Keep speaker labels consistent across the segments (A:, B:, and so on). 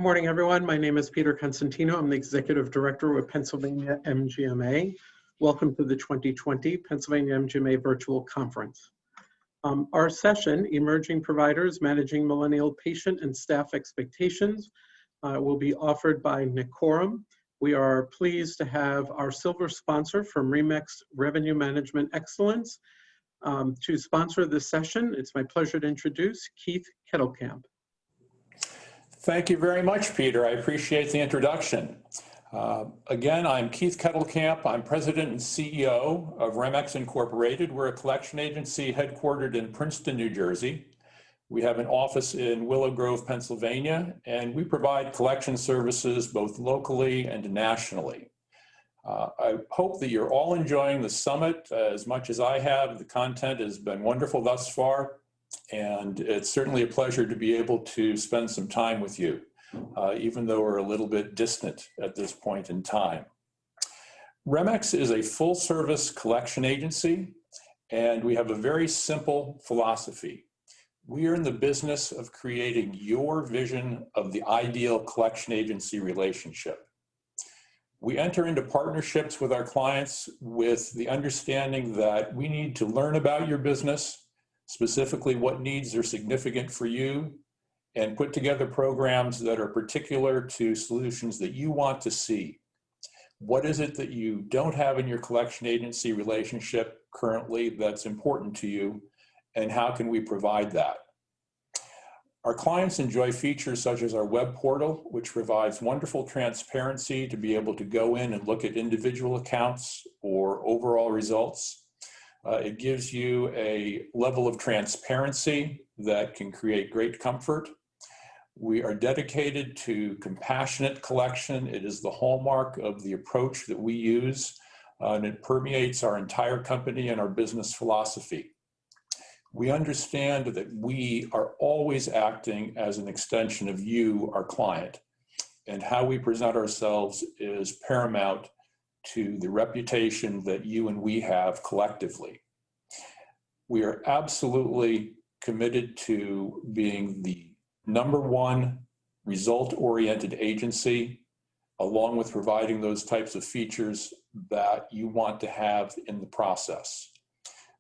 A: Good morning, everyone. My name is Peter Constantino. I'm the Executive Director with Pennsylvania MGMA. Welcome to the 2020 Pennsylvania MGMA Virtual Conference. Our session, Emerging Providers Managing Millennial Patient and Staff Expectations, will be offered by Korom. We are pleased to have our silver sponsor from Remix Revenue Management Excellence to sponsor this session. It's my pleasure to introduce Keith Kettlecamp.
B: Thank you very much, Peter. I appreciate the introduction. Again, I'm Keith Kettlecamp. I'm President and CEO of Remex Incorporated. We're a collection agency headquartered in Princeton, New Jersey. We have an office in Willow Grove, Pennsylvania, and we provide collection services both locally and nationally. I hope that you're all enjoying the summit as much as I have. The content has been wonderful thus far. And it's certainly a pleasure to be able to spend some time with you, even though we're a little bit distant at this point in time. Remex is a full-service collection agency, and we have a very simple philosophy. We are in the business of creating your vision of the ideal collection agency relationship. We enter into partnerships with our clients with the understanding that we need to learn about your business, specifically what needs are significant for you, and put together programs that are particular to solutions that you want to see. What is it that you don't have in your collection agency relationship currently that's important to you, and how can we provide that? Our clients enjoy features such as our web portal, which provides wonderful transparency to be able to go in and look at individual accounts or overall results. It gives you a level of transparency that can create great comfort. We are dedicated to compassionate collection. It is the hallmark of the approach that we use, and it permeates our entire company and our business philosophy. We understand that we are always acting as an extension of you, our client, and how we present ourselves is paramount to the reputation that you and we have collectively. We are absolutely committed to being the #1 result-oriented agency, along with providing those types of features that you want to have in the process.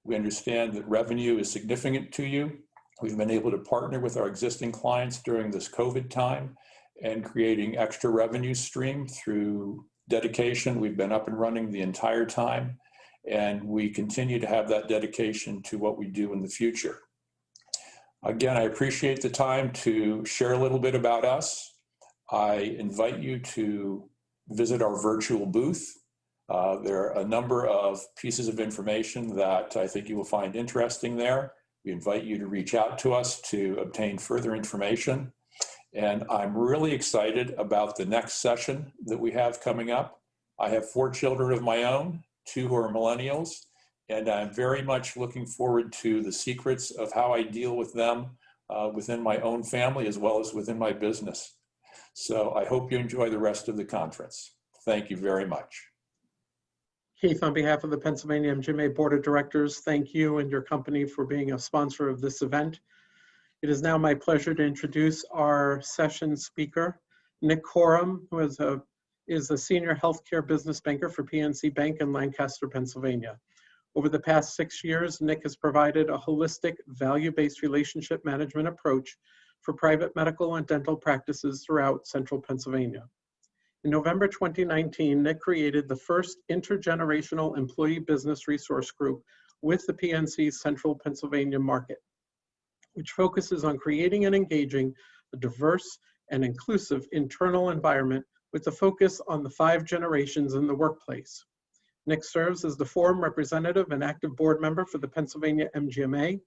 B: We understand that revenue is significant to you. We've been able to partner with our existing clients during this COVID time and creating extra revenue stream through dedication. We've been up and running the entire time, and we continue to have that dedication to what we do in the future. Again, I appreciate the time to share a little bit about us. I invite you to visit our virtual booth. There are a number of pieces of information that I think you will find interesting there. We invite you to reach out to us to obtain further information. And I'm really excited about the next session that we have coming up. I have 4 children of my own, 2 who are millennials, and I'm very much looking forward to the secrets of how I deal with them within my own family as well as within my business. So I hope you enjoy the rest of the conference. Thank you very much.
A: Keith, on behalf of the Pennsylvania MGMA Board of Directors, thank you and your company for being a sponsor of this event. It is now my pleasure to introduce our session speaker, Korom, who is a senior healthcare business banker for PNC Bank in Lancaster, Pennsylvania. Over the past 6 years, Nick has provided a holistic, value-based relationship management approach for private medical and dental practices throughout central Pennsylvania. In November 2019, Nick created the first intergenerational employee business resource group with the PNC Central Pennsylvania market, which focuses on creating and engaging a diverse and inclusive internal environment with the focus on the 5 generations in the workplace. Nick serves as the forum representative and active board member for the Pennsylvania MGMA.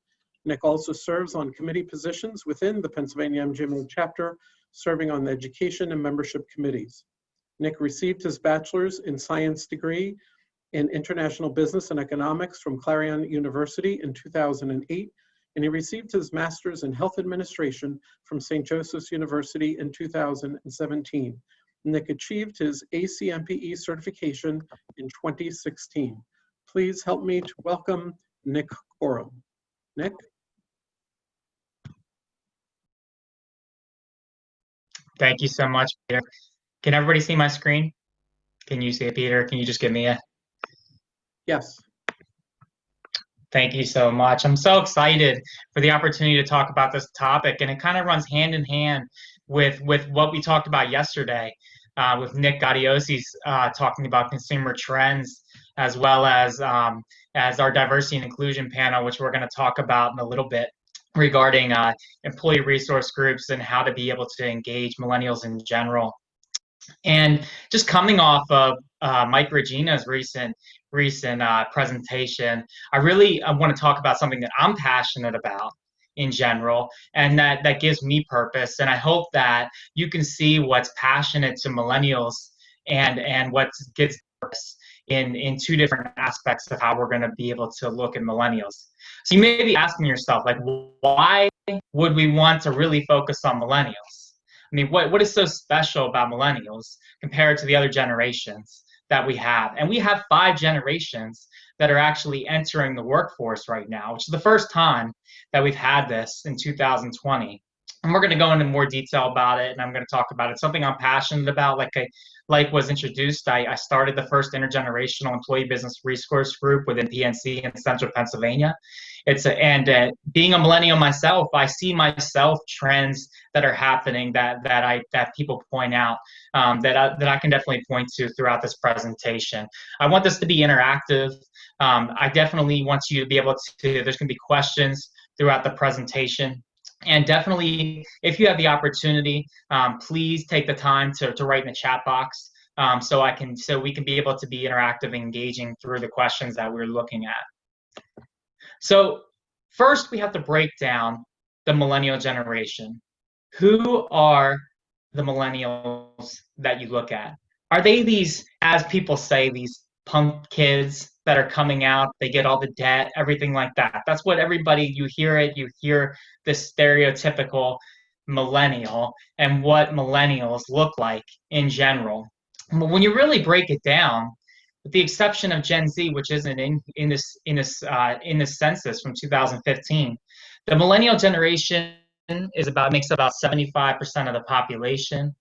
A: Nick also serves on committee positions within the Pennsylvania MGMA chapter, serving on the education and membership committees. Nick received his bachelor's in science degree in international business and economics from Clarion University in 2008, and he received his master's in health administration from St. Joseph's University in 2017. Nick achieved his ACMPE certification in 2016. Please help me to welcome Nick Korom. Nick?
C: Thank you so much, Peter. Can everybody see my screen? Can you see it, Peter? Can you just give me a
A: Yes.
C: thank you so much? I'm so excited for the opportunity to talk about this topic, and it kind of runs hand in hand with what we talked about yesterday with Nick Gaudiosi's talking about consumer trends, as well as our diversity and inclusion panel, which we're going to talk about in a little bit regarding employee resource groups and how to be able to engage millennials in general. And just coming off of Mike Regina's recent presentation, I want to talk about something that I'm passionate about in general, and that gives me purpose. And I hope that you can see what's passionate to millennials and what gives purpose in two different aspects of how we're going to be able to look at millennials. So you may be asking yourself, like, why would we want to really focus on millennials? I mean, what is so special about millennials compared to the other generations that we have? And we have 5 generations that are actually entering the workforce right now, which is the first time that we've had this in 2020. And we're going to go into more detail about it, and I'm going to talk about it. Something I'm passionate about, like was introduced. I started the first intergenerational employee business resource group within PNC in Central Pennsylvania. Being a millennial myself, I see myself trends that are happening that people point out that I can definitely point to throughout this presentation. I want this to be interactive. I definitely want you to be able to. There's going to be questions throughout the presentation. And definitely, if you have the opportunity, please take the time to write in the chat box so we can be able to be interactive and engaging through the questions that we're looking at. So first, we have to break down the millennial generation. Who are the millennials that you look at? Are they these, as people say, these punk kids that are coming out, they get all the debt, everything like that? That's what everybody, you hear the stereotypical millennial and what millennials look like in general. But when you really break it down, with the exception of Gen Z, which isn't in this census from 2015, the millennial generation makes about 75% of the population,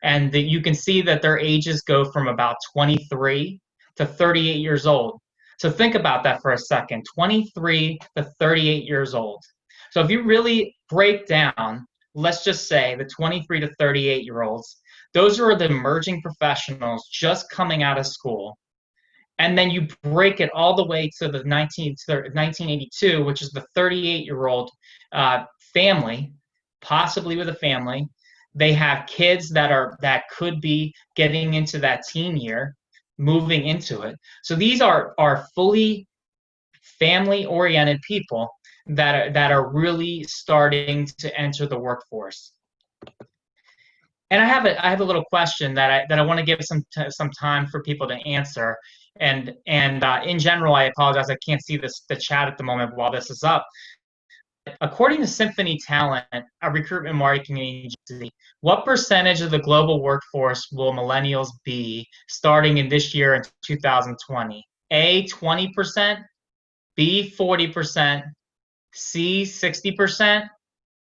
C: and you can see that their ages go from about 23 to 38 years old. So think about that for a second: 23 to 38 years old. So if you really break down, let's just say the 23 to 38-year-olds, those are the emerging professionals just coming out of school. And then you break it all the way to the 1982, which is the 38-year-old family, possibly with a family. They have kids that could be getting into that teen year, moving into it. So these are fully family-oriented people that are really starting to enter the workforce. And I have a little question that I want to give some time for people to answer. And in general, I apologize, I can't see the chat at the moment while this is up. According to Symphony Talent, a recruitment marketing agency, what percentage of the global workforce will millennials be starting in this year in 2020? A, 20%, B, 40%, C, 60%,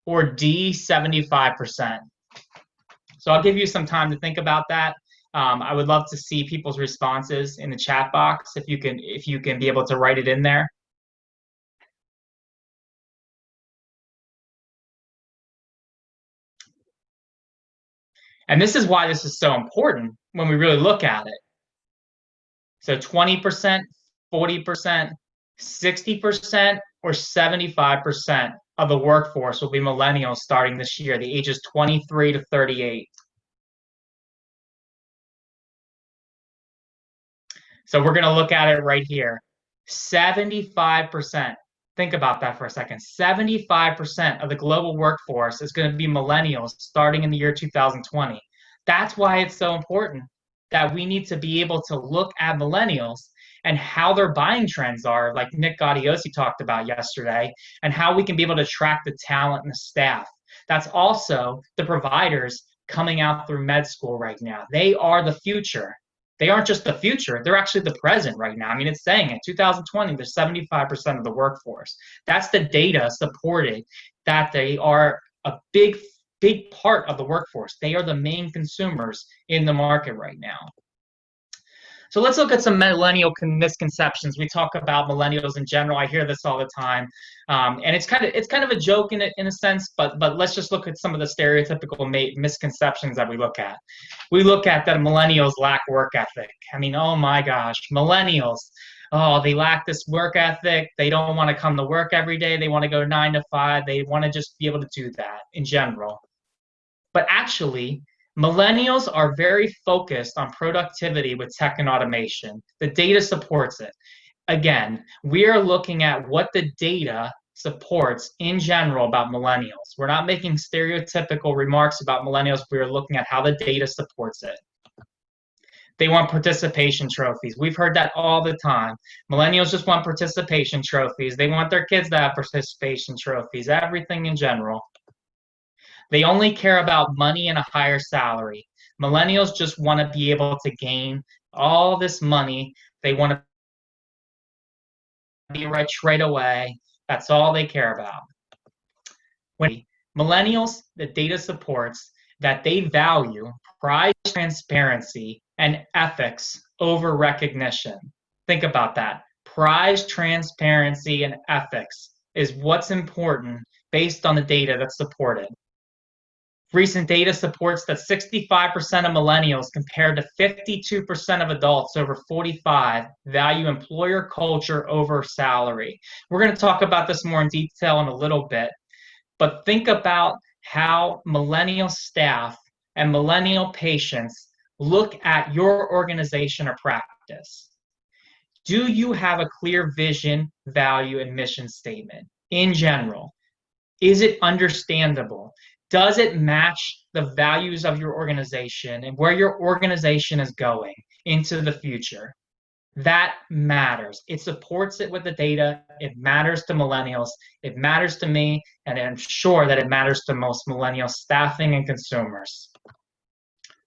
C: or D, 75%? So I'll give you some time to think about that. I would love to see people's responses in the chat box if you can be able to write it in there. And this is why this is so important when we really look at it. So 20%, 40%, 60%, or 75% of the workforce will be millennials starting this year, the ages 23 to 38. So we're going to look at it right here. 75%. Think about that for a second. 75% of the global workforce is going to be millennials starting in the year 2020. That's why it's so important that we need to be able to look at millennials and how their buying trends are, like Nick Gaudiosi talked about yesterday, and how we can be able to track the talent and the staff. That's also the providers coming out through med school right now. They are the future. They aren't just the future, they're actually the present right now. I mean, it's saying in 2020, they're 75% of the workforce. That's the data supported that they are a big big part of the workforce. They are the main consumers in the market right now. So let's look at some millennial misconceptions. We talk about millennials in general. I hear this all the time, and it's kind of a joke in a sense. But let's just look at some of the stereotypical misconceptions that we look at. We look at that millennials lack work ethic. I mean, oh my gosh, millennials. Oh, they lack this work ethic. They don't want to come to work every day. They want to go 9 to 5. They want to just be able to do that in general. But actually, millennials are very focused on productivity with tech and automation. The data supports it. Again, we are looking at what the data supports in general about millennials. We're not making stereotypical remarks about millennials. We're looking at how the data supports it. They want participation trophies. We've heard that all the time. Millennials just want participation trophies. They want their kids to have participation trophies, everything in general. They only care about money and a higher salary. Millennials just want to be able to gain all this money. They want to be rich right away. That's all they care about. When millennials, the data supports that they value prize, transparency, and ethics over recognition. Think about that. Prize, transparency, and ethics is what's important based on the data that's supported. Recent data supports that 65% of millennials compared to 52% of adults over 45 value employer culture over salary. We're going to talk about this more in detail in a little bit, but think about how millennial staff and millennial patients look at your organization or practice. Do you have a clear vision, value, and mission statement in general? Is it understandable? Does it match the values of your organization and where your organization is going into the future? That matters. It supports it with the data. It matters to millennials. It matters to me, and I'm sure that it matters to most millennial staffing and consumers.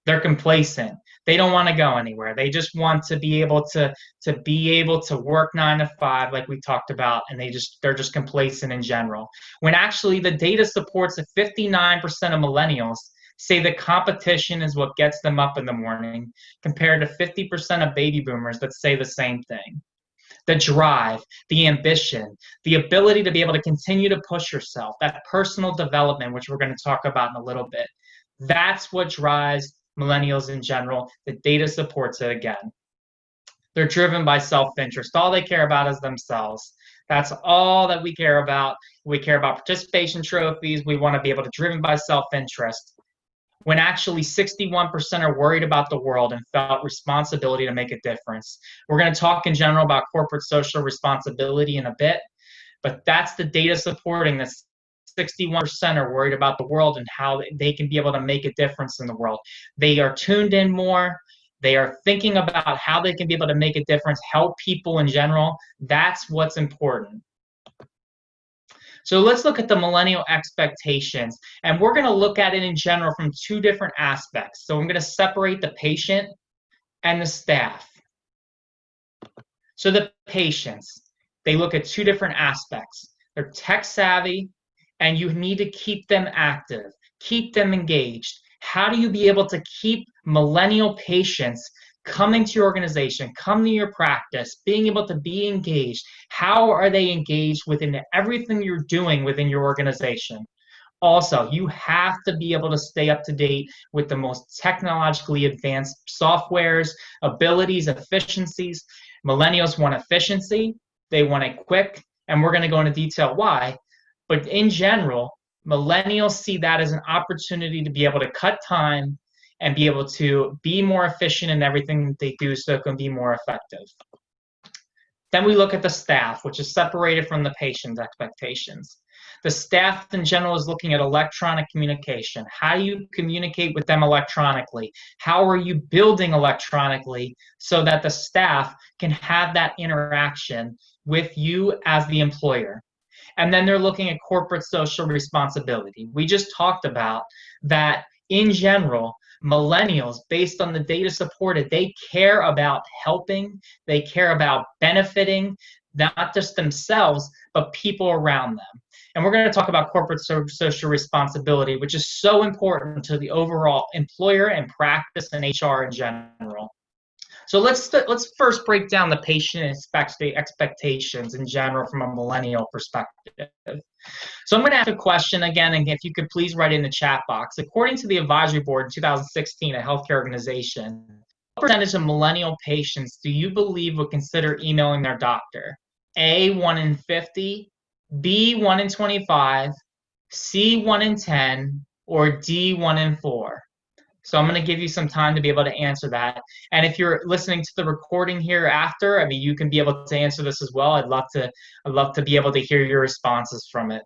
C: They're complacent. They don't want to go anywhere. They just want to be able to work 9 to 5, like we talked about, and they're just complacent in general. When actually the data supports that 59% of millennials say that competition is what gets them up in the morning, compared to 50% of baby boomers that say the same thing. The drive, the ambition, the ability to be able to continue to push yourself, that personal development, which we're going to talk about in a little bit, that's what drives millennials in general. The data supports it again. They're driven by self-interest. All they care about is themselves. That's all that we care about. We care about participation trophies. We want to be able to driven by self-interest. When actually 61% are worried about the world and felt responsibility to make a difference. We're going to talk in general about corporate social responsibility in a bit, but that's the data supporting this. 61% are worried about the world and how they can be able to make a difference in the world. They are tuned in more. They are thinking about how they can be able to make a difference, help people in general. That's what's important. So let's look at the millennial expectations, and we're going to look at it in general from 2 different aspects. So I'm going to separate the patient and the staff. So the patients, they look at 2 different aspects. They're tech savvy, and you need to keep them active, keep them engaged. How do you be able to keep millennial patients coming to your organization, coming to your practice, being able to be engaged? How are they engaged within everything you're doing within your organization? Also, you have to be able to stay up to date with the most technologically advanced softwares, abilities, efficiencies. Millennials want efficiency. They want it quick, and we're going to go into detail why. But in general, millennials see that as an opportunity to be able to cut time and be able to be more efficient in everything they do so it can be more effective. Then we look at the staff, which is separated from the patient's expectations. The staff in general is looking at electronic communication. How do you communicate with them electronically? How are you building electronically so that the staff can have that interaction with you as the employer? And then they're looking at corporate social responsibility. We just talked about that in general, millennials, based on the data supported, they care about helping, they care about benefiting, not just themselves, but people around them. And we're going to talk about corporate social responsibility, which is so important to the overall employer and practice and HR in general. So let's first break down the patient expectations in general from a millennial perspective. So I'm going to ask a question again, and if you could please write in the chat box. According to the advisory board in 2016, a healthcare organization, what percentage of millennial patients do you believe would consider emailing their doctor? A, 1 in 50, B, 1 in 25, C, 1 in 10, or D, 1 in 4? So I'm going to give you some time to be able to answer that. And if you're listening to the recording here after, I mean, you can be able to answer this as well. I'd love to be able to hear your responses from it.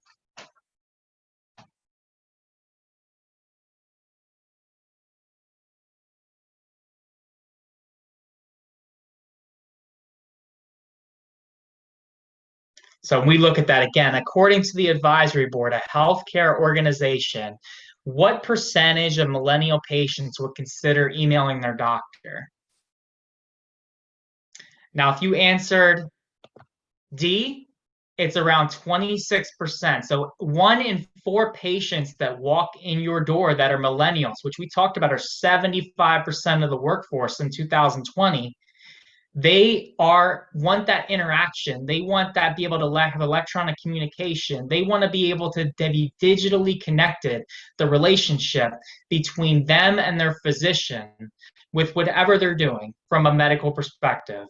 C: So when we look at that again, according to the advisory board, a healthcare organization, what percentage of millennial patients would consider emailing their doctor? Now, if you answered D, it's around 26%. So 1 in 4 patients that walk in your door that are millennials, which we talked about are 75% of the workforce in 2020, they want that interaction. They want that be able to have electronic communication. They want to be able to be digitally connected, the relationship between them and their physician with whatever they're doing from a medical perspective.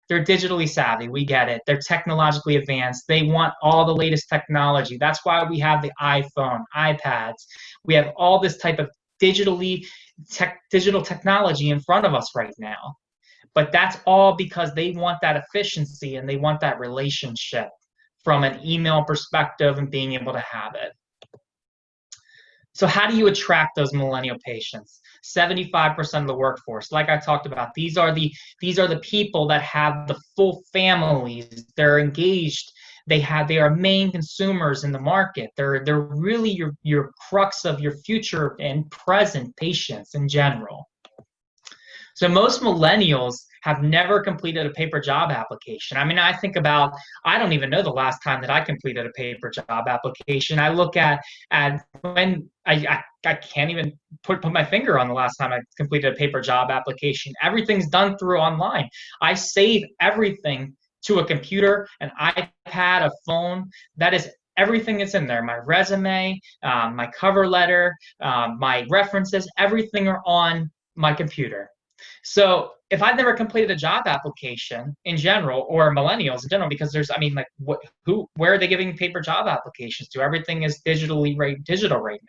C: They're digitally savvy. We get it. They're technologically advanced. They want all the latest technology. That's why we have the iPhone, iPads. We have all this type of digital technology in front of us right now. But that's all because they want that efficiency and they want that relationship from an email perspective and being able to have it. So how do you attract those millennial patients? 75% of the workforce, like I talked about, these are the people that have the full families. They're engaged. They are main consumers in the market. They're really your crux of your future and present patients in general. So most millennials have never completed a paper job application. I mean, I don't even know the last time that I completed a paper job application. I look at when I can't even put my finger on the last time I completed a paper job application. Everything's done through online. I save everything to a computer, an iPad, a phone. That is everything that's in there. My resume, my cover letter, my references, everything are on my computer. So if I've never completed a job application in general, or millennials in general, because where are they giving paper job applications to? Everything is digital right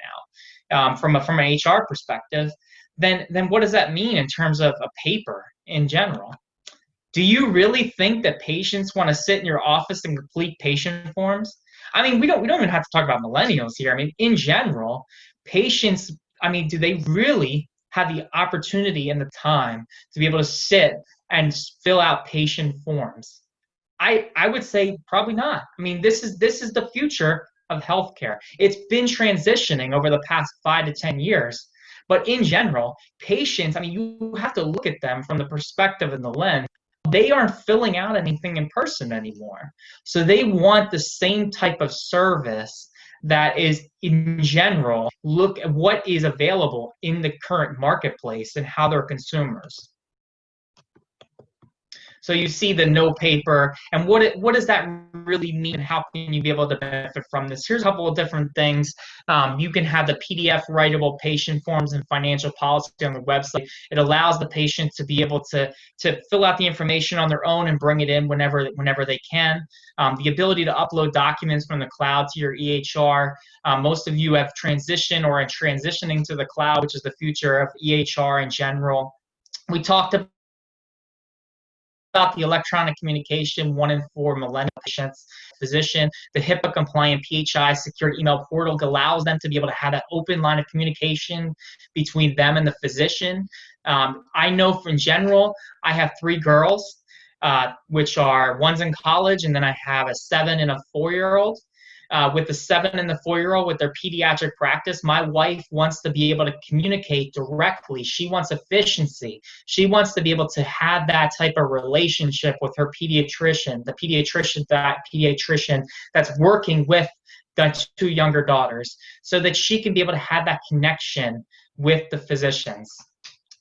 C: now, from an HR perspective. Then what does that mean in terms of a paper in general? Do you really think that patients want to sit in your office and complete patient forms? I mean, we don't even have to talk about millennials here. I mean, in general, patients, I mean, do they really have the opportunity and the time to be able to sit and fill out patient forms? I would say probably not. I mean, this is the future of healthcare. It's been transitioning over the past 5 to 10 years, but in general, patients, I mean, you have to look at them from the perspective and the lens. They aren't filling out anything in person anymore. So they want the same type of service that is, in general, look at what is available in the current marketplace and how they're consumers. So you see the no paper, and what does that really mean, and how can you be able to benefit from this? Here's a couple of different things. You can have the PDF writable patient forms and financial policy on the website. It allows the patient to be able to fill out the information on their own and bring it in whenever they can. The ability to upload documents from the cloud to your EHR. Most of you have transitioned or are transitioning to the cloud, which is the future of EHR in general. We talked about the electronic communication, 1 in 4 millennial patients, physician, the HIPAA compliant PHI secured email portal allows them to be able to have that open line of communication between them and the physician. I know in general, I have 3 girls, which are, one's in college, and then I have a 7 and a 4-year-old. With the 7 and the 4-year-old with their pediatric practice, my wife wants to be able to communicate directly. She wants efficiency. She wants to be able to have that type of relationship with her pediatrician, the pediatrician that's working with got 2 younger daughters, so that she can be able to have that connection with the physicians.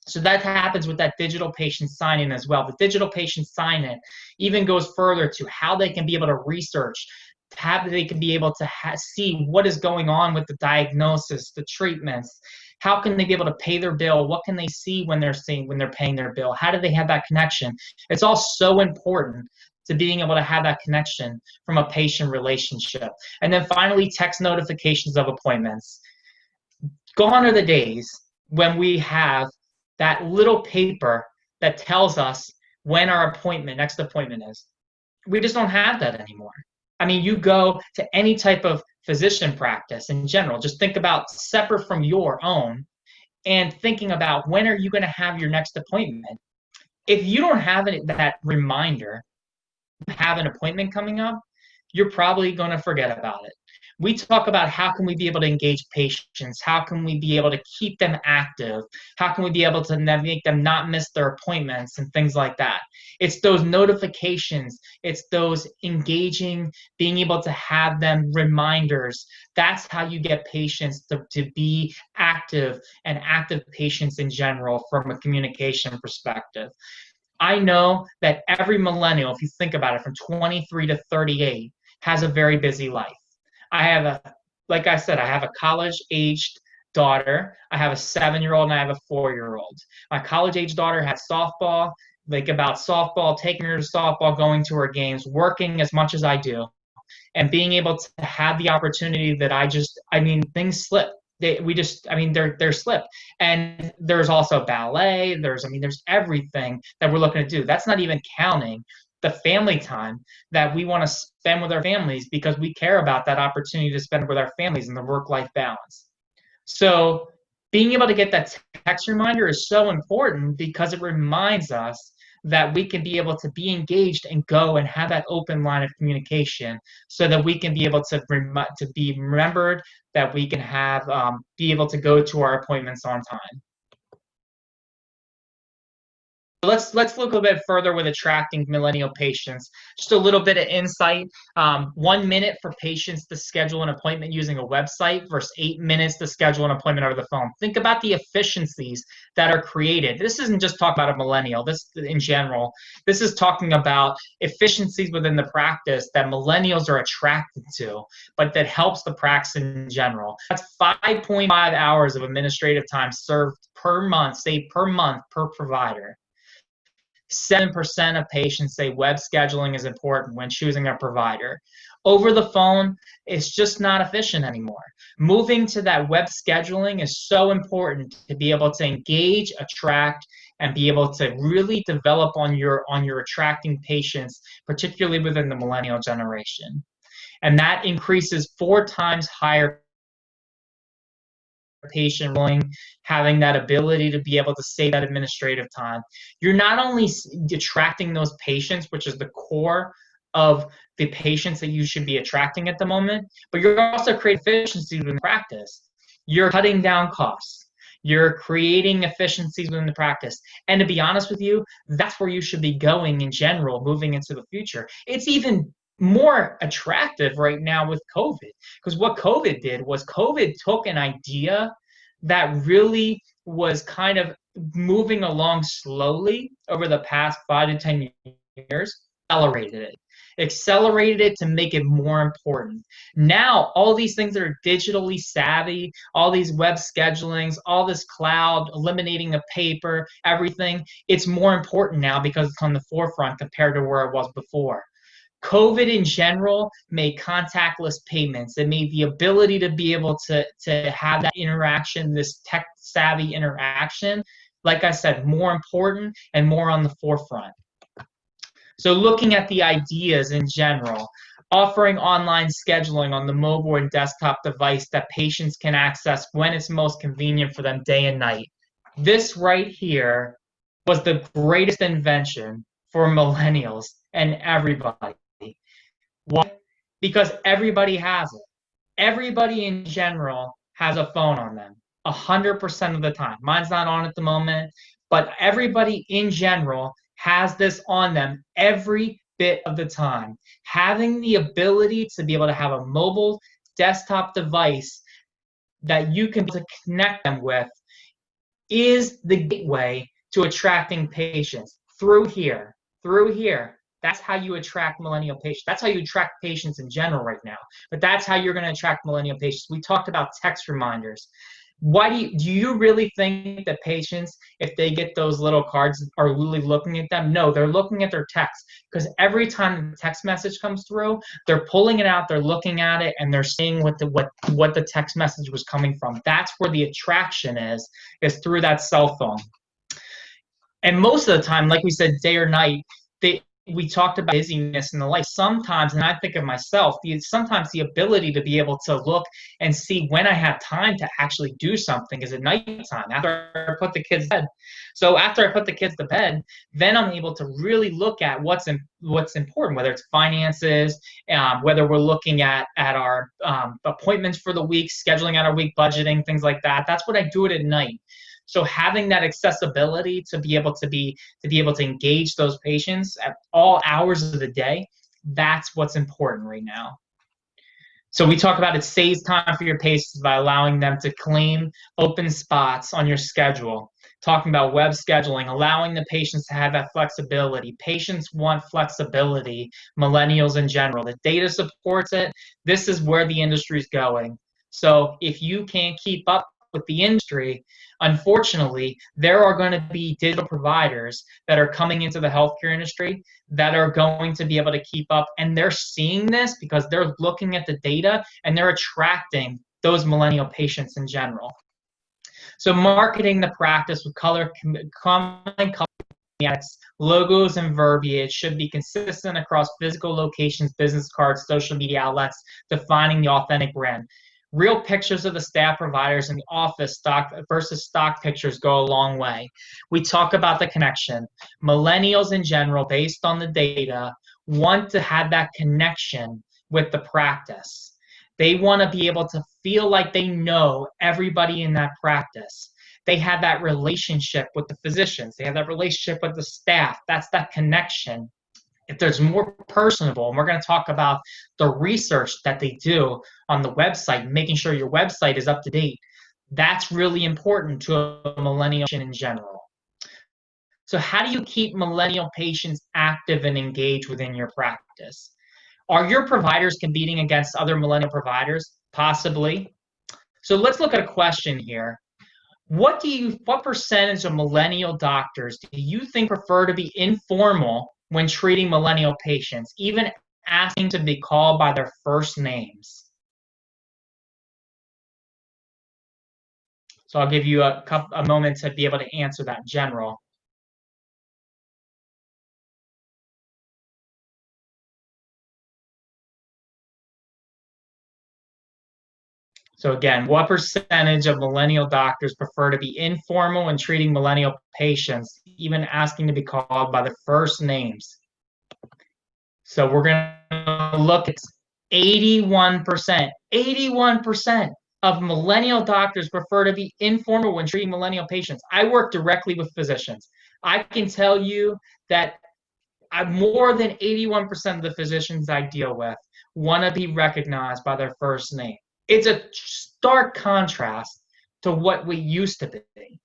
C: So that happens with that digital patient sign-in as well. The digital patient sign-in even goes further to how they can be able to research, how they can be able to see what is going on with the diagnosis, the treatments. How can they be able to pay their bill? What can they see when they're paying their bill? How do they have that connection? It's all so important to being able to have that connection from a patient relationship. And then finally, text notifications of appointments. Gone are the days when we have that little paper that tells us when our next appointment is. We just don't have that anymore. I mean, you go to any type of physician practice in general, just think about separate from your own and thinking about when are you going to have your next appointment. If you don't have that reminder, have an appointment coming up, you're probably going to forget about it. We talk about how can we be able to engage patients? How can we be able to keep them active? How can we be able to make them not miss their appointments and things like that? It's those notifications. It's those engaging, being able to have them reminders. That's how you get patients to be active and active patients in general from a communication perspective. I know that every millennial, if you think about it, from 23 to 38, has a very busy life. Like I said, I have a college-aged daughter. I have a 7-year-old and I have a 4-year-old. My college-aged daughter had softball, about softball, taking her to softball, going to her games, working as much as I do, and being able to have the opportunity that things slip. They're slip. And there's also ballet. There's everything that we're looking to do. That's not even counting the family time that we want to spend with our families, because we care about that opportunity to spend with our families and the work-life balance. So being able to get that text reminder is so important, because it reminds us that we can be able to be engaged and go and have that open line of communication, so that we can be able to be remembered, that we can have be able to go to our appointments on time. Let's look a bit further with attracting millennial patients. Just a little bit of insight. 1 minute for patients to schedule an appointment using a website versus 8 minutes to schedule an appointment over the phone. Think about the efficiencies that are created. This isn't just talking about a millennial. This in general. This is talking about efficiencies within the practice that millennials are attracted to, but that helps the practice in general. That's 5.5 hours of administrative time served per month, saved per month per provider. 7% of patients say web scheduling is important when choosing a provider. Over the phone, it's just not efficient anymore. Moving to that web scheduling is so important to be able to engage, attract, and be able to really develop on your attracting patients, particularly within the millennial generation. And that increases 4 times higher patient rolling, having that ability to be able to save that administrative time. You're not only attracting those patients, which is the core of the patients that you should be attracting at the moment, but you're also creating efficiency within the practice. You're cutting down costs. You're creating efficiencies within the practice. And to be honest with you, that's where you should be going in general, moving into the future. It's even more attractive right now with COVID, because what COVID did was COVID took an idea that really was kind of moving along slowly over the past 5 to 10 years, accelerated it to make it more important. Now, all these things that are digitally savvy, all these web schedulings, all this cloud, eliminating the paper, everything, it's more important now because it's on the forefront compared to where it was before. COVID in general made contactless payments. It made the ability to be able to have that interaction, this tech savvy interaction, like I said, more important and more on the forefront. So looking at the ideas in general, offering online scheduling on the mobile and desktop device that patients can access when it's most convenient for them day and night. This right here was the greatest invention for millennials and everybody. Why? Because everybody has it. Everybody in general has a phone on them 100% of the time. Mine's not on at the moment, but everybody in general has this on them every bit of the time. Having the ability to be able to have a mobile desktop device that you can connect them with is the gateway to attracting patients through here. That's how you attract millennial patients. That's how you attract patients in general right now. But that's how you're going to attract millennial patients. We talked about text reminders. Why do you really think that patients, if they get those little cards, are really looking at them? No, they're looking at their text, because every time the text message comes through, they're pulling it out, they're looking at it, and they're seeing what the text message was coming from. That's where the attraction is through that cell phone. And most of the time, like we said, day or night, we talked about busyness and the like. Sometimes, and I think of myself, sometimes the ability to be able to look and see when I have time to actually do something is at nighttime after I put the kids to bed. So after I put the kids to bed, then I'm able to really look at what's important, whether it's finances, whether we're looking at our appointments for the week, scheduling out our week, budgeting, things like that. That's what I do it at night. So having that accessibility to be able to engage those patients at all hours of the day, that's what's important right now. So we talk about it saves time for your patients by allowing them to claim open spots on your schedule. Talking about web scheduling, allowing the patients to have that flexibility. Patients want flexibility, millennials in general. The data supports it. This is where the industry is going. So if you can't keep up with the industry, unfortunately, there are going to be digital providers that are coming into the healthcare industry that are going to be able to keep up, and they're seeing this because they're looking at the data and they're attracting those millennial patients in general. So marketing the practice with common color schematics, logos, and verbiage should be consistent across physical locations, business cards, social media outlets, defining the authentic brand. Real pictures of the staff providers in the office versus stock pictures go a long way. We talk about the connection. Millennials in general, based on the data, want to have that connection with the practice. They want to be able to feel like they know everybody in that practice. They have that relationship with the physicians. They have that relationship with the staff. That's that connection. If there's more personable, and we're going to talk about the research that they do on the website, making sure your website is up to date, that's really important to a millennial in general. So how do you keep millennial patients active and engaged within your practice? Are your providers competing against other millennial providers? Possibly. So let's look at a question here. What percentage of millennial doctors do you think prefer to be informal when treating millennial patients, even asking to be called by their first names? So I'll give you a moment to be able to answer that in general. So again, what percentage of millennial doctors prefer to be informal when treating millennial patients, even asking to be called by their first names? So we're going to look at 81%. 81% of millennial doctors prefer to be informal when treating millennial patients. I work directly with physicians. I can tell you that more than 81% of the physicians I deal with want to be recognized by their first name. It's a stark contrast to what we used to be.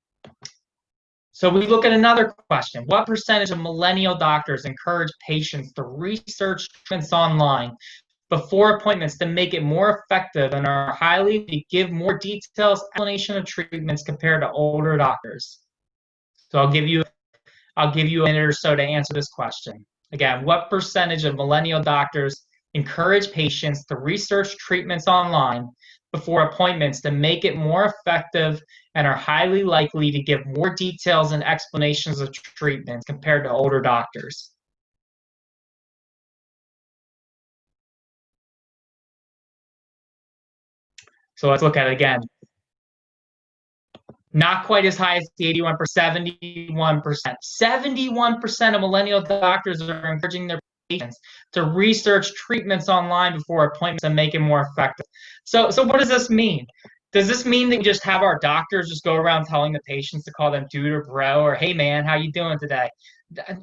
C: So we look at another question. What percentage of millennial doctors encourage patients to research treatments online before appointments to make it more effective and are highly to give more detailed explanation of treatments compared to older doctors? So I'll give you a minute or so to answer this question. Again, what percentage of millennial doctors encourage patients to research treatments online before appointments to make it more effective and are highly likely to give more details and explanations of treatments compared to older doctors? So let's look at it again. Not quite as high as the 81%, 71%. 71% of millennial doctors are encouraging their patients to research treatments online before appointments and make it more effective. So what does this mean? Does this mean that we just have our doctors just go around telling the patients to call them dude or bro or hey man, how you doing today?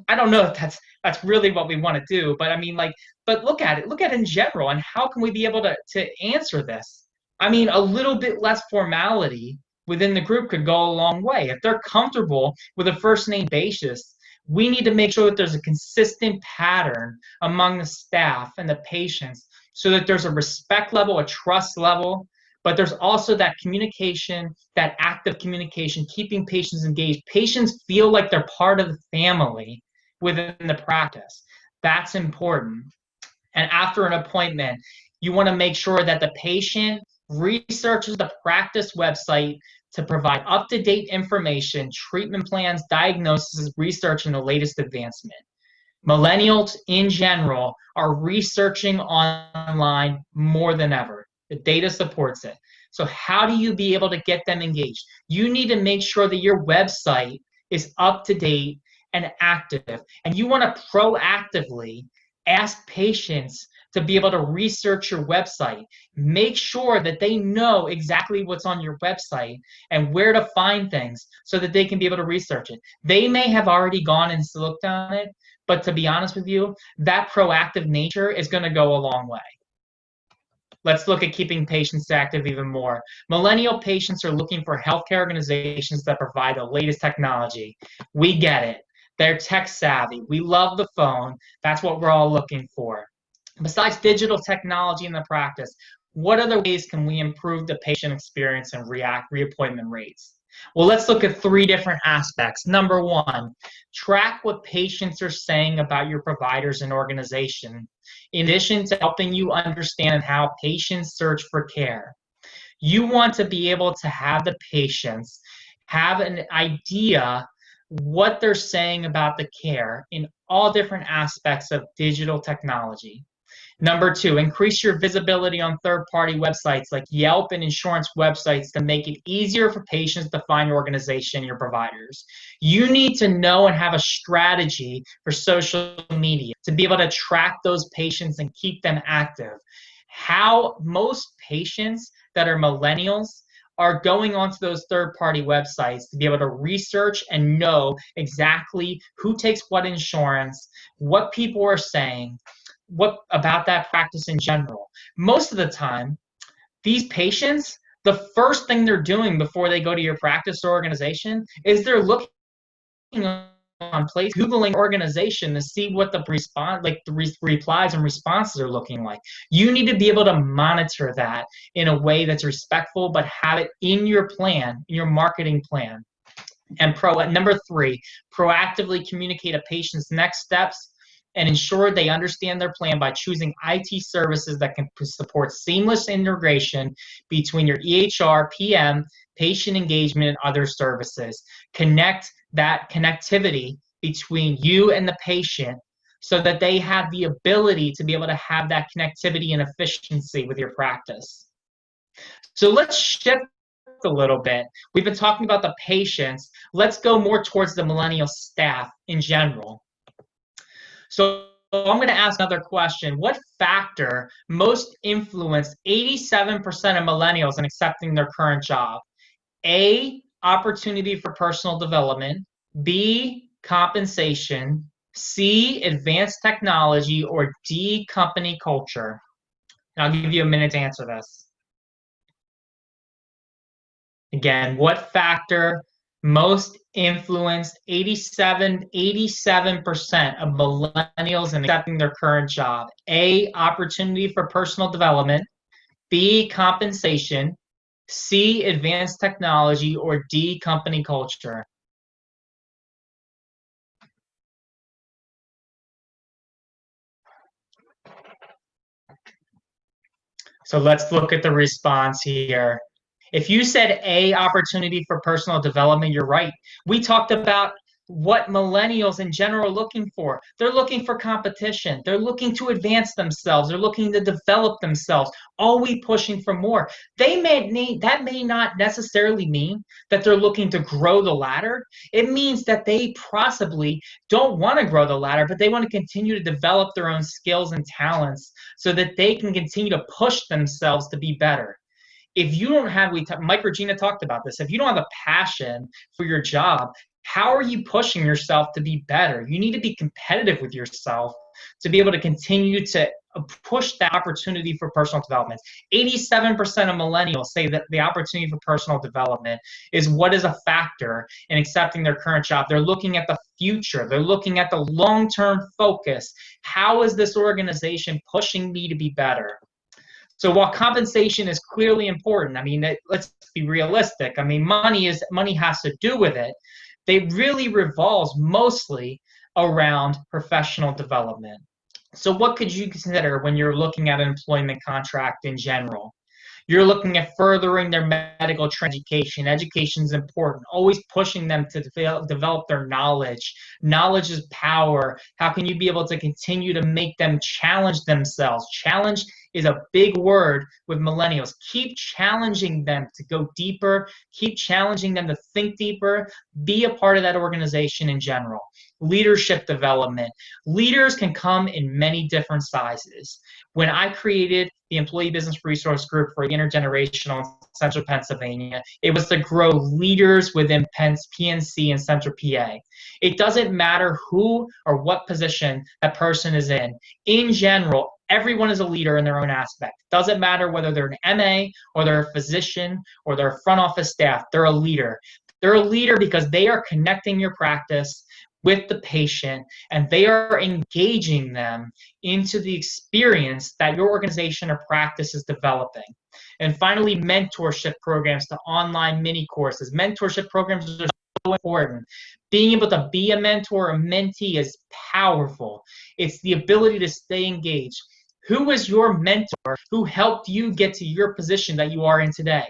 C: I don't know if that's really what we want to do, but I mean, like, but look at it in general, and how can we be able to answer this? I mean, a little bit less formality within the group could go a long way. If they're comfortable with a first name basis, we need to make sure that there's a consistent pattern among the staff and the patients so that there's a respect level, a trust level, but there's also that communication, that active communication, keeping patients engaged. Patients feel like they're part of the family within the practice. That's important. And after an appointment, you want to make sure that the patient researches the practice website to provide up-to-date information, treatment plans, diagnosis, research, and the latest advancement. Millennials in general are researching online more than ever. The data supports it. So how do you be able to get them engaged? You need to make sure that your website is up to date and active. And you want to proactively ask patients to be able to research your website. Make sure that they know exactly what's on your website and where to find things so that they can be able to research it. They may have already gone and looked on it, but to be honest with you, that proactive nature is going to go a long way. Let's look at keeping patients active even more. Millennial patients are looking for healthcare organizations that provide the latest technology. We get it. They're tech savvy. We love the phone. That's what we're all looking for. Besides digital technology in the practice, what other ways can we improve the patient experience and reappointment rates? Well, let's look at 3 different aspects. Number 1, track what patients are saying about your providers and organization, in addition to helping you understand how patients search for care. You want to be able to have the patients have an idea what they're saying about the care in all different aspects of digital technology. Number 2, increase your visibility on third-party websites like Yelp and insurance websites to make it easier for patients to find your organization and your providers. You need to know and have a strategy for social media to be able to track those patients and keep them active. How most patients that are millennials are going onto those third-party websites to be able to research and know exactly who takes what insurance, what people are saying, what about that practice in general. Most of the time, these patients, the first thing they're doing before they go to your practice or organization is they're looking on place, Googling organization to see what the replies and responses are looking like. You need to be able to monitor that in a way that's respectful, but have it in your plan, in your marketing plan. And number 3, proactively communicate a patient's next steps and ensure they understand their plan by choosing IT services that can support seamless integration between your EHR, PM, patient engagement, and other services. Connect that connectivity between you and the patient so that they have the ability to be able to have that connectivity and efficiency with your practice. So let's shift a little bit. We've been talking about the patients. Let's go more towards the millennial staff in general. So I'm going to ask another question. What factor most influenced 87% of millennials in accepting their current job? A, opportunity for personal development. B, compensation. C, advanced technology. Or D, company culture. And I'll give you a minute to answer this. Again, what factor most influenced 87% of millennials in accepting their current job? A, opportunity for personal development. B, compensation. C, advanced technology. Or D, company culture. So let's look at the response here. If you said A, opportunity for personal development, you're right. We talked about what millennials in general are looking for. They're looking for competition. They're looking to advance themselves. They're looking to develop themselves, always pushing for more. That may not necessarily mean that they're looking to grow the ladder. It means that they possibly don't want to grow the ladder, but they want to continue to develop their own skills and talents so that they can continue to push themselves to be better. If you don't have, Mike Regina talked about this, if you don't have a passion for your job, How are you pushing yourself to be better? You need to be competitive with yourself to be able to continue to push the opportunity for personal development. 87% of millennials say that the opportunity for personal development is what is a factor in accepting their current job. They're looking at the future. They're looking at the long-term focus. How is this organization pushing me to be better? So while compensation is clearly important, I mean, let's be realistic. I mean, money has to do with it. It really revolves mostly around professional development. So what could you consider when you're looking at an employment contract in general? You're looking at furthering their medical education. Education is important, always pushing them to develop their knowledge. Knowledge is power. How can you be able to continue to make them challenge themselves? Challenge is a big word with millennials. Keep challenging them to go deeper. Keep challenging them to think deeper. Be a part of that organization in general. Leadership development. Leaders can come in many different sizes. When I created the Employee Business Resource Group for Intergenerational in Central Pennsylvania, it was to grow leaders within PNC and Central PA. It doesn't matter who or what position that person is in. In general, everyone is a leader in their own aspect. Doesn't matter whether they're an MA or they're a physician or they're a front office staff, they're a leader. They're a leader because they are connecting your practice with the patient, and they are engaging them into the experience that your organization or practice is developing. And finally, mentorship programs to online mini courses. Mentorship programs are so important. Being able to be a mentor or a mentee is powerful. It's the ability to stay engaged. Who is your mentor who helped you get to your position that you are in today?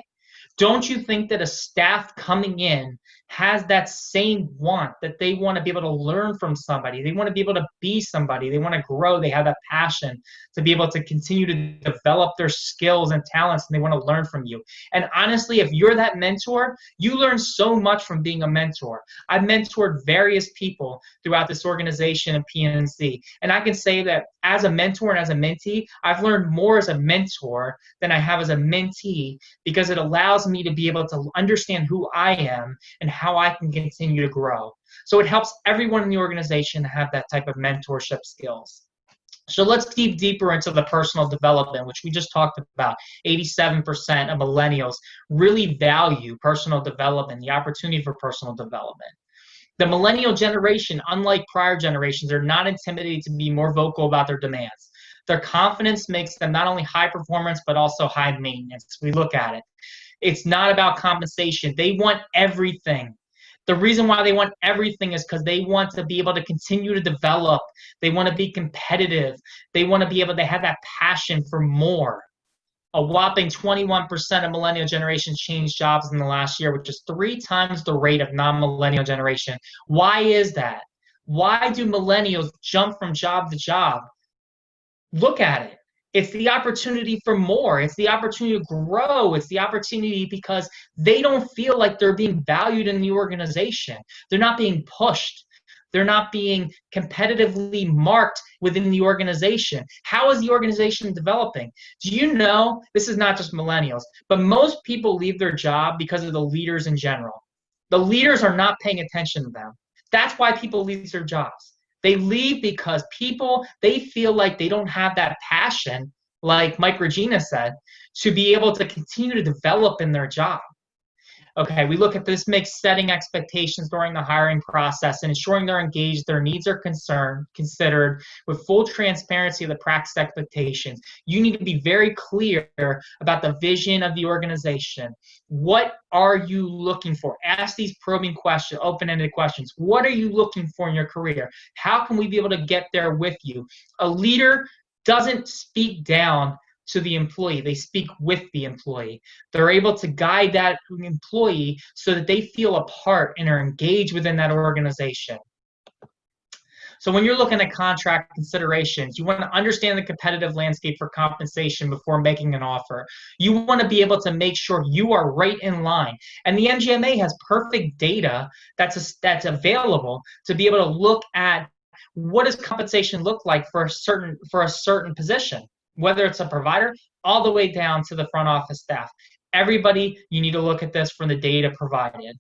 C: Don't you think that a staff coming in has that same want, that they want to be able to learn from somebody? They want to be able to be somebody. They want to grow. They have that passion to be able to continue to develop their skills and talents, and they want to learn from you. And honestly, if you're that mentor, you learn so much from being a mentor. I've mentored various people throughout this organization and PNC, and I can say that as a mentor and as a mentee, I've learned more as a mentor than I have as a mentee, because it allows me to be able to understand who I am and how I can continue to grow. So it helps everyone in the organization to have that type of mentorship skills. So let's dig deeper into the personal development, which we just talked about. 87% of millennials really value personal development, the opportunity for personal development. The millennial generation, unlike prior generations, are not intimidated to be more vocal about their demands. Their confidence makes them not only high performance, but also high maintenance. We look at it. It's not about compensation. They want everything. The reason why they want everything is because they want to be able to continue to develop. They want to be competitive. They want to be able to have that passion for more. A whopping 21% of millennial generations changed jobs in the last year, which is 3 times the rate of non-millennial generation. Why is that? Why do millennials jump from job to job? Look at it. It's the opportunity for more. It's the opportunity to grow. It's the opportunity because they don't feel like they're being valued in the organization. They're not being pushed. They're not being competitively marked within the organization. How is the organization developing? Do you know, this is not just millennials, but most people leave their job because of the leaders in general. The leaders are not paying attention to them. That's why people leave their jobs. They leave because they feel like they don't have that passion, like Mike Regina said, to be able to continue to develop in their job. Okay, we look at this makes setting expectations during the hiring process and ensuring they're engaged, their needs are considered with full transparency of the practice expectations. You need to be very clear about the vision of the organization. What are you looking for? Ask these probing questions, open-ended questions. What are you looking for in your career? How can we be able to get there with you? A leader doesn't speak down to the employee. They speak with the employee. They're able to guide that employee so that they feel a part and are engaged within that organization. So when you're looking at contract considerations, you want to understand the competitive landscape for compensation before making an offer. You want to be able to make sure you are right in line. And the MGMA has perfect data that's available to be able to look at what does compensation look like for a certain position, whether it's a provider all the way down to the front office staff. Everybody, you need to look at this from the data provided.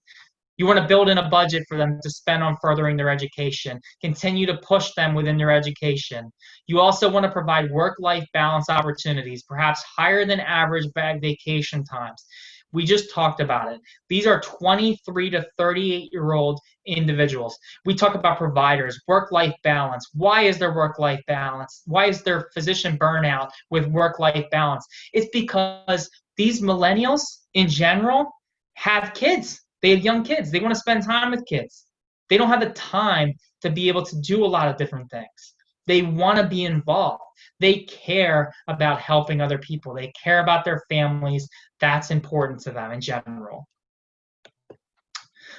C: You want to build in a budget for them to spend on furthering their education, continue to push them within their education. You also want to provide work-life balance opportunities, perhaps higher than average vacation times. We just talked about it. These are 23 to 38-year-old individuals. We talk about providers, work-life balance. Why is there work-life balance? Why is there physician burnout with work-life balance? It's because these millennials in general have kids. They have young kids. They want to spend time with kids. They don't have the time to be able to do a lot of different things. They want to be involved. They care about helping other people. They care about their families. That's important to them in general.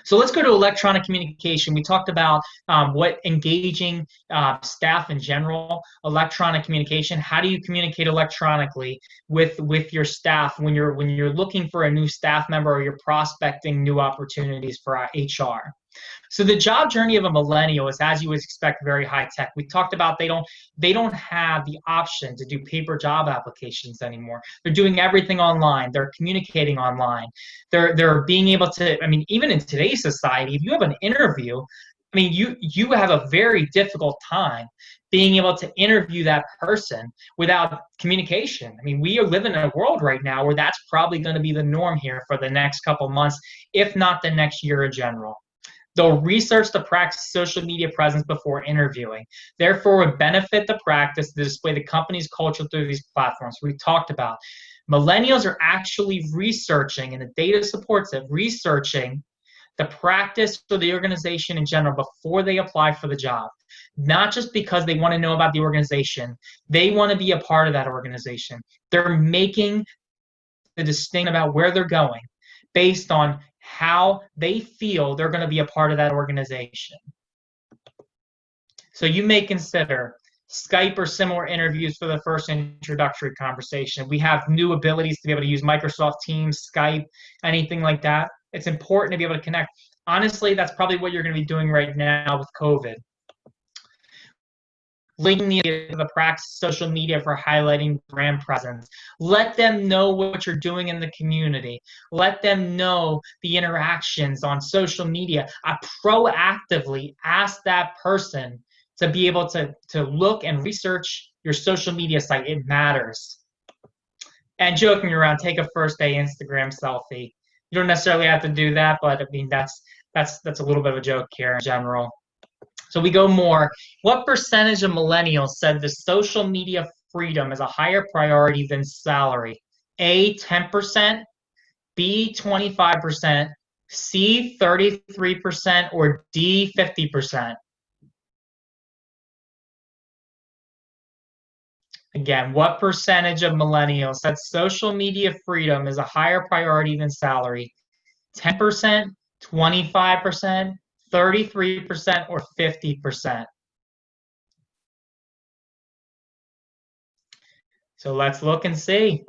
C: So let's go to electronic communication. We talked about what engaging staff in general, electronic communication. How do you communicate electronically with your staff when you're looking for a new staff member or you're prospecting new opportunities for HR? So the job journey of a millennial is, as you would expect, very high tech. We talked about they don't have the option to do paper job applications anymore. They're doing everything online. They're communicating online. They're being able to, I mean, even in today's society, if you have an interview, I mean, you have a very difficult time being able to interview that person without communication. I mean, we live in a world right now where that's probably going to be the norm here for the next couple months, if not the next year in general. They'll research the practice social media presence before interviewing. Therefore, would benefit the practice to display the company's culture through these platforms. We've talked about millennials are actually researching, and the data supports it, researching the practice for the organization in general before they apply for the job. Not just because they want to know about the organization, they want to be a part of that organization. They're making the distinction about where they're going based on how they feel they're going to be a part of that organization. So you may consider Skype or similar interviews for the first introductory conversation. We have new abilities to be able to use Microsoft Teams, Skype, anything like that. It's important to be able to connect. Honestly, that's probably what you're going to be doing right now with COVID. Linking the practice social media for highlighting brand presence. Let them know what you're doing in the community. Let them know the interactions on social media. I proactively ask that person to be able to look and research your social media site. It matters. And joking around, take a first day Instagram selfie. You don't necessarily have to do that, but I mean that's a little bit of a joke here in general. So we go more. What percentage of millennials said the social media freedom is a higher priority than salary? A, 10%, B, 25%, C, 33%, or D, 50%? Again, what percentage of millennials said social media freedom is a higher priority than salary? 10%, 25%, 33%, or 50%? So let's look and see.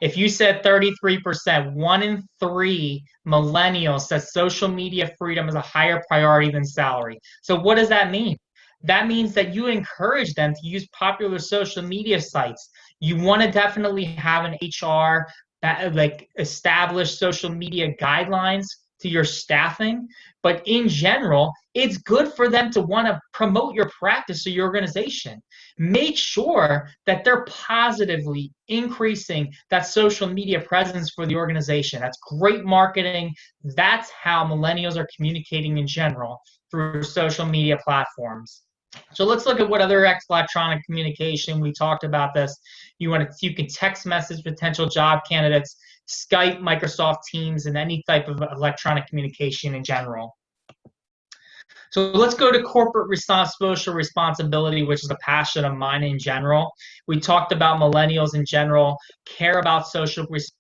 C: If you said 33%, 1 in 3 millennials said social media freedom is a higher priority than salary. So what does that mean? That means that you encourage them to use popular social media sites. You want to definitely have an HR that like establish social media guidelines to your staffing, but in general, it's good for them to want to promote your practice or your organization. Make sure that they're positively increasing that social media presence for the organization. That's great marketing. That's how millennials are communicating in general through social media platforms. So let's look at what other electronic communication. We talked about this. You can text message potential job candidates, Skype, Microsoft Teams, and any type of electronic communication in general. So let's go to corporate social responsibility, which is a passion of mine in general. We talked about millennials in general care about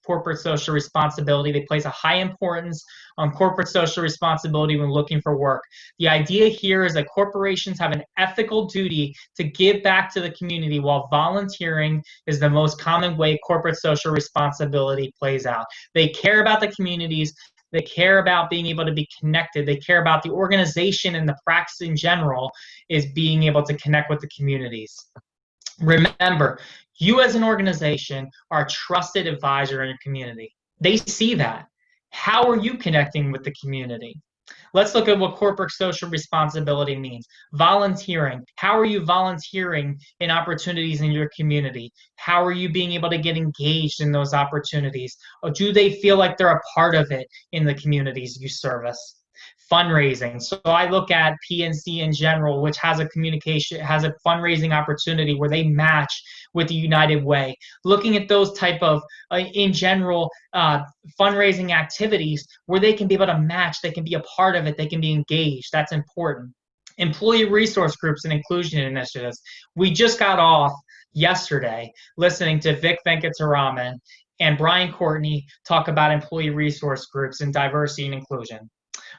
C: corporate social responsibility. They place a high importance on corporate social responsibility when looking for work. The idea here is that corporations have an ethical duty to give back to the community, while volunteering is the most common way corporate social responsibility plays out. They care about the communities. They care about being able to be connected. They care about the organization, and the practice in general is being able to connect with the communities. Remember, you as an organization are a trusted advisor in your community. They see that. How are you connecting with the community? Let's look at what corporate social responsibility means. Volunteering. How are you volunteering in opportunities in your community? How are you being able to get engaged in those opportunities? Or do they feel like they're a part of it in the communities you service? Fundraising. So I look at PNC in general, which has a fundraising opportunity where they match with the United Way. Looking at those type of, in general, fundraising activities where they can be able to match, they can be a part of it, they can be engaged. That's important. Employee resource groups and inclusion initiatives. We just got off yesterday listening to Vic Venkataraman and Brian Courtney talk about employee resource groups and diversity and inclusion.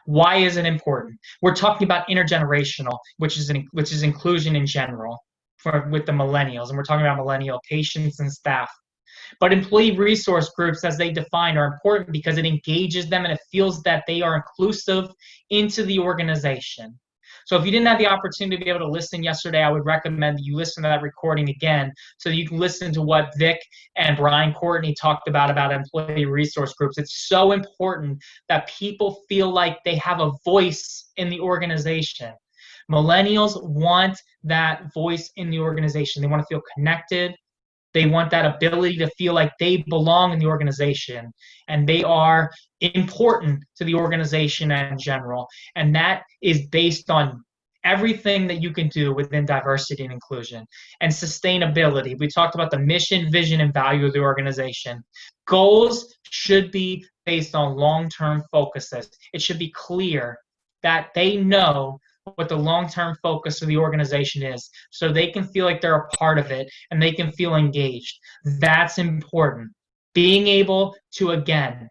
C: Why is it important? We're talking about intergenerational, which is inclusion in general with the millennials, and we're talking about millennial patients and staff. But employee resource groups, as they define, are important because it engages them and it feels that they are inclusive into the organization. So if you didn't have the opportunity to be able to listen yesterday, I would recommend that you listen to that recording again so that you can listen to what Vic and Brian Courtney talked about employee resource groups. It's so important that people feel like they have a voice in the organization. Millennials want that voice in the organization. They want to feel connected. They want that ability to feel like they belong in the organization and they are important to the organization in general. And that is based on everything that you can do within diversity and inclusion and sustainability. We talked about the mission, vision, and value of the organization. Goals should be based on long-term focuses. It should be clear that they know what the long-term focus of the organization is so they can feel like they're a part of it and they can feel engaged. That's important. Being able to, again,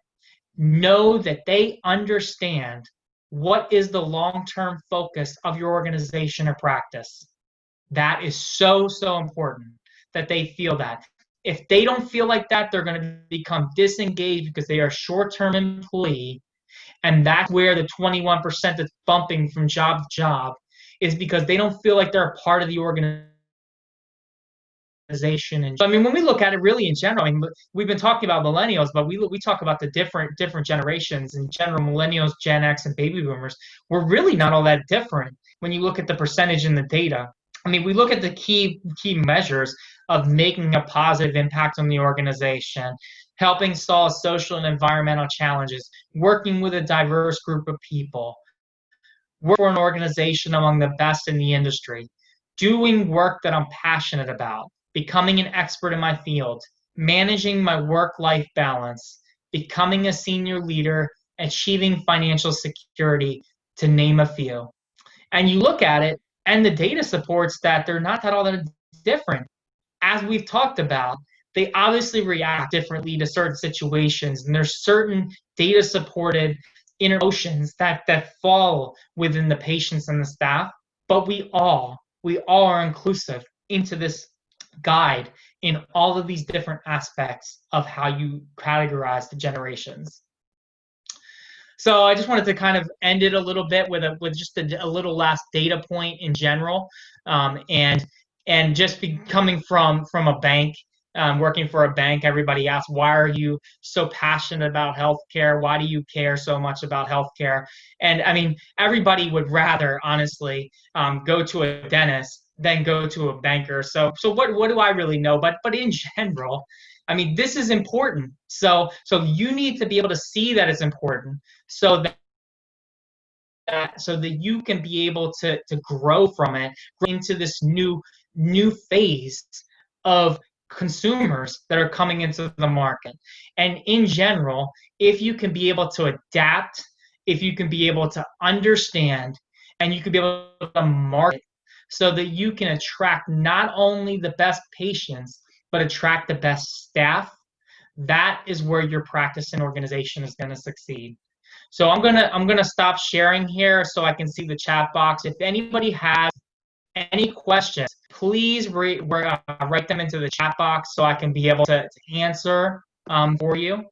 C: know that they understand what is the long-term focus of your organization or practice. That is so, so important that they feel that. If they don't feel like that, they're going to become disengaged because they are a short-term employee. And that's where the 21% that's bumping from job to job is because they don't feel like they're a part of the organization. And I mean, when we look at it really in general, I mean, we've been talking about millennials, but we talk about the different generations in general, millennials, Gen X, and baby boomers. We're really not all that different when you look at the percentage in the data. I mean, we look at the key measures of making a positive impact on the organization, helping solve social and environmental challenges, working with a diverse group of people, work for an organization among the best in the industry, doing work that I'm passionate about, becoming an expert in my field, managing my work-life balance, becoming a senior leader, achieving financial security, to name a few. And you look at it, and the data supports that they're not all that different. As we've talked about, they obviously react differently to certain situations, and there's certain data-supported emotions that fall within the patients and the staff, but we all are inclusive into this guide in all of these different aspects of how you categorize the generations. So I just wanted to kind of end it a little bit with just a little last data point in general, and just coming from a bank, working for a bank. Everybody asks, why are you so passionate about healthcare? Why do you care so much about healthcare? And I mean, everybody would rather, honestly, go to a dentist than go to a banker. So what do I really know? But in general, I mean, this is important. So you need to be able to see that it's important, so that you can be able to grow from it into this new phase of consumers that are coming into the market. And in general, if you can be able to adapt, if you can be able to understand, and you can be able to market so that you can attract not only the best patients, but attract the best staff, that is where your practice and organization is going to succeed. So I'm gonna stop sharing here so I can see the chat box. If anybody has any questions, please write them into the chat box so I can be able to answer for you.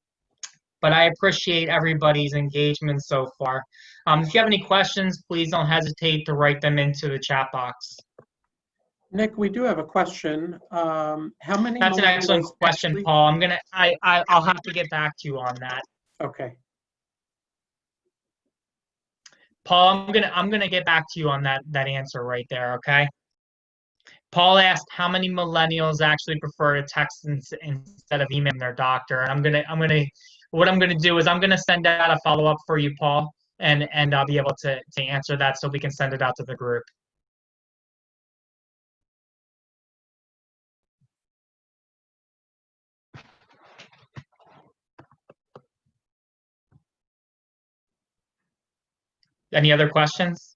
C: But I appreciate everybody's engagement so far. If you have any questions, please don't hesitate to write them into the chat box.
A: Nick, we do have a question. How many?
C: That's an excellent question,
A: actually...
C: Paul. I'll have to get back to you on that.
A: Okay.
C: Paul, I'm gonna get back to you on that answer right there, okay? Paul asked how many millennials actually prefer to text instead of emailing their doctor. And what I'm gonna do is I'm gonna send out a follow-up for you, Paul, and I'll be able to answer that so we can send it out to the group. Any other questions?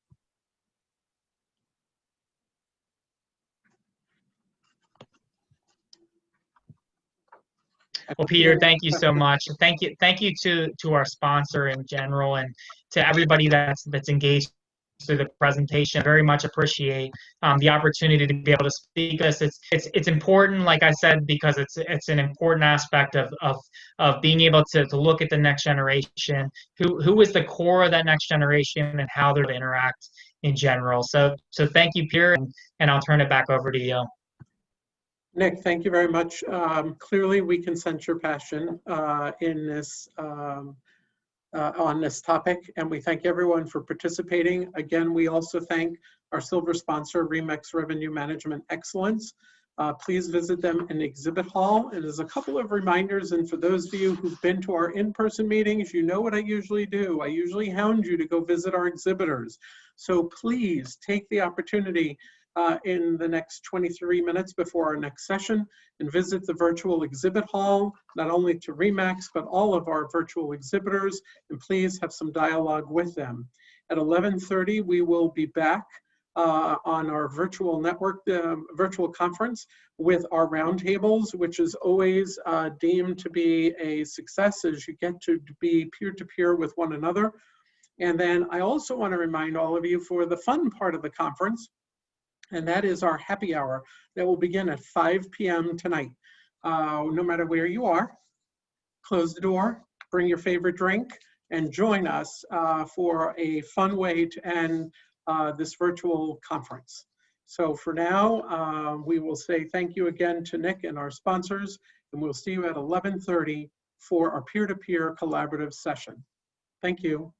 C: Well, Peter, thank you so much. Thank you to our sponsor in general and to everybody that's engaged through the presentation. Very much appreciate the opportunity to be able to speak this. It's important, like I said, because it's an important aspect of being able to look at the next generation, who is the core of that next generation, and how they're to interact in general. So thank you, Peter, and I'll turn it back over to you.
A: Nick, thank you very much. Clearly, we can sense your passion in this on this topic, and we thank everyone for participating. Again, we also thank our silver sponsor, Remix Revenue Management Excellence. Please visit them in Exhibit Hall. And there's a couple of reminders, and for those of you who've been to our in-person meetings, you know what I usually do. I usually hound you to go visit our exhibitors. So please take the opportunity in the next 23 minutes before our next session and visit the virtual exhibit hall, not only to Remax, but all of our virtual exhibitors, and please have some dialogue with them. At 11:30, we will be back on our virtual network, virtual conference with our roundtables, which is always deemed to be a success as you get to be peer-to-peer with one another. And then I also want to remind all of you for the fun part of the conference, and that is our happy hour that will begin at 5 p.m. tonight. No matter where you are, close the door, bring your favorite drink, and join us for a fun way to end this virtual conference. So for now, we will say thank you again to Nick and our sponsors, and we'll see you at 11:30 for our peer-to-peer collaborative session. Thank you.